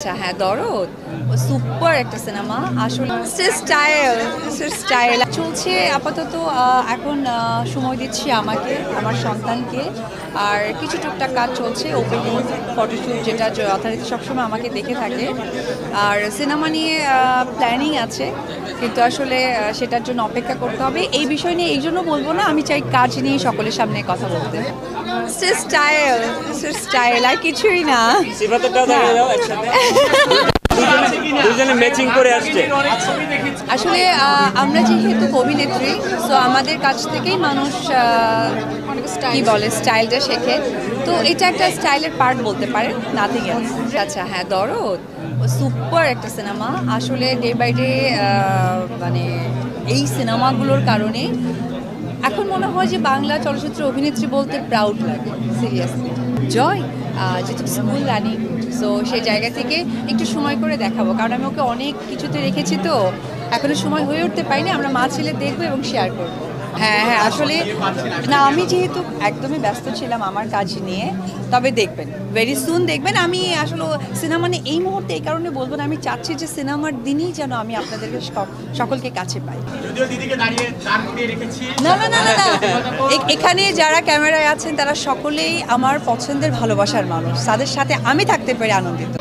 আচ্ছা হ্যাঁ, 'দরদ' সুপার একটা সিনেমা। আসলে স্টাইল চলছে আপাতত। এখন সময় দিচ্ছি আমাকে, আমার সন্তানকে, আর কিছু টুকটাক কাজ চলছে, ওপেনিং, ফটোশ্যুট, যেটা যথারীতি সবসময় আমাকে দেখে থাকে। আর সিনেমা নিয়ে প্ল্যানিং আছে, কিন্তু আসলে সেটার জন্য অপেক্ষা করতে হবে। এই বিষয় নিয়ে এই জন্য বলবো না, আমি চাই কাজ নিয়ে সকলের সামনে কথা বলতে। স্টাইল আর কিছুই না। দুজনে ম্যাচিং করে আসছে। আসলে আমরা যেহেতু অভিনেত্রী, সো আমাদের কাছ থেকেই মানুষ কি বলে স্টাইলটা শেখে, তো এটা একটা স্টাইলের পার্ট বলতে পারে, নাথিং এলস। আচ্ছা হ্যাঁ, 'দরদ' সুপার একটা সিনেমা। আসলে ডে বাই ডে মানে এই সিনেমাগুলোর কারণে এখন মনে হয় যে বাংলা চলচ্চিত্র অভিনেত্রী বলতে প্রাউড লাগে, সিরিয়াসলি। জয় যেহেতু স্কুল রানিং, সো সেই জায়গা থেকে একটু সময় করে দেখাবো, কারণ আমি ওকে অনেক কিছুতে রেখেছি, তো এখনো সময় হয়ে উঠতে পারিনি। আমরা মা ছেলে দেখবো এবং শেয়ার করবো। হ্যাঁ হ্যাঁ, আসলে না, আমি যেহেতু একদমই ব্যস্ত ছিলাম আমার কাজ নিয়ে, তবে দেখবেন, ভেরি সুন দেখবেন। আমি আসলে সিনেমা নিয়ে এই মুহূর্তে এই কারণে বলবো না, আমি চাচ্ছি যে সিনেমার দিনই যেন আমি আপনাদেরকে সকলকে কাছে পাই। না না না না না, এখানে যারা ক্যামেরায় আছেন তারা সকলেই আমার পছন্দের ভালোবাসার মানুষ, তাদের সাথে আমি থাকতে পেরে আনন্দিত।